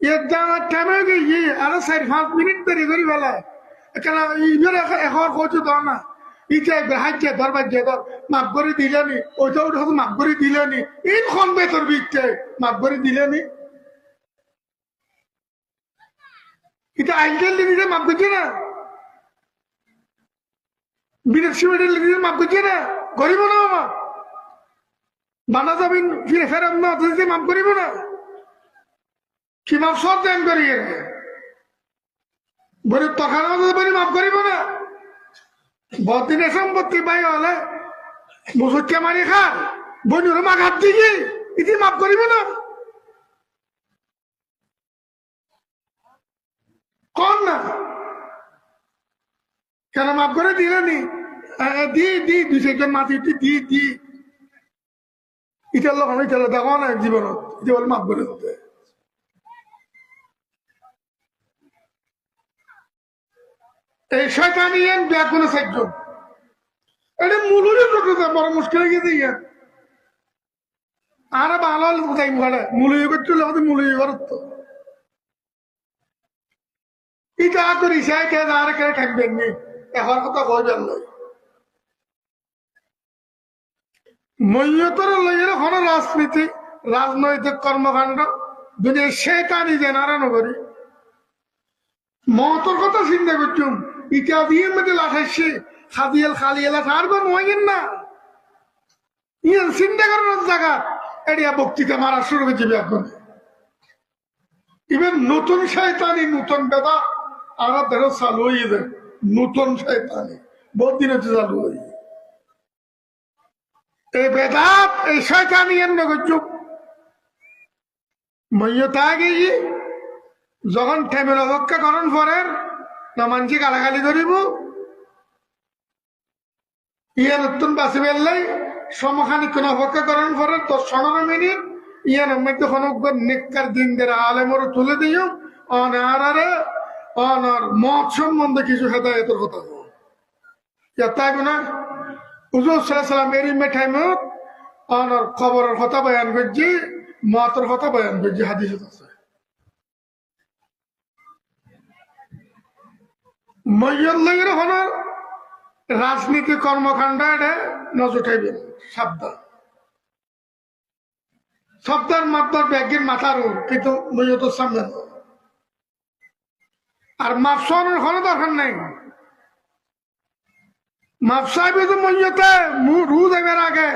এর যাওয়ার টাইমে গিয়ে আরো 4-5 মিনিট দেরি করি বেলা কেন ইবের এখন কইতে দাও না ইটা একবার হাইতে ধরবার যে ধর মাপ করে দিলেনি ওইটা ওটা মাপ করে দিলেনি এই খন বেতর বিকতে মাপ করে দিলেনি এটা আইনকাল লিখে মাপ করছে না বিদেশি মেডেল লিখে মাপ করছে না করিব না বাবা বানা যাবেন ফিরে ফেরাম না মাপ করিব না কি মাপ সব দেন করি বলে তখন বলি মাফ করিব না বদিনে সম্পত্তি পাই হলে মুসুরকে মারি খা বনুর মাঘাত দিকে ইতি মাফ করিব না কন না কেন মাফ করে দিলেনি দি দি 2-4 জন মাতি দি দি ইটার লোক আমি ইটার দেখো না জীবনত ইটা বলে মাফ করে দিতে এই শয়তানি ব্যাগুলো 4 জন এটা মুলুরের লোকটা বড় মুশকিল গিয়ে দিয়ে আর ভালো যাই ঘরে মুলুই করছিল আমাদের মুলুই ঘর তো ইটা করি সাই কে আর কে থাকবেন নি এখন কথা কইবেন নয় মৈয়তর লইয়ের হন রাজনীতি রাজনৈতিক কর্মকাণ্ড দুনিয়া শয়তানি যে নারায়ণ করি মতর কথা চিন্তা করছুম ইটা দিয়ে মধ্যে লাঠাইছে খাদিয়াল খালিয়াল আর বা নয় না ইয়ান চিন্তা করানোর জায়গা এরিয়া বক্তৃতা মারা শুরু হয়েছে এখন ইভেন নতুন শয়তানি নতুন বেদা আর দেখো চালু হয়ে যায় নতুন শয়তানি বহুত দিন হচ্ছে চালু হয়ে এই বেদাত এই শয়তানি এর নগর মইয়তা গিয়ে যখন ঠেমের অপেক্ষা করেন পরের না মানছি গালাগালি করিব ইয়ে নতুন বাঁচি বেললাই সমখানি কোন অপেক্ষা করেন পরে 10-15 মিনিট ইয়ার মধ্যে হনুকবার নিকার দিন দেরা আলেমর তুলে দিও অনারে অনার মত সম্বন্ধে কিছু হেদায়েতের কথা তাই না হুজুর সাল্লাল্লাহু আলাইহি ওয়াসাল্লাম এর মেঠাইমত অনার খবরের কথা বয়ান করছি মতের কথা বয়ান করছি হাদিসে আছে মৈয়ল্লাগের হনার রাজনীতি কর্মকাণ্ড এটা নজর খাইবেন সাবধান শব্দের মাত্রার ব্যাগের মাথার কিন্তু মৈয়তের সামনে আর মাপসানোর কোনো দরকার নেই মাপসাইবে তো মৈয়তে রু দেবের আগে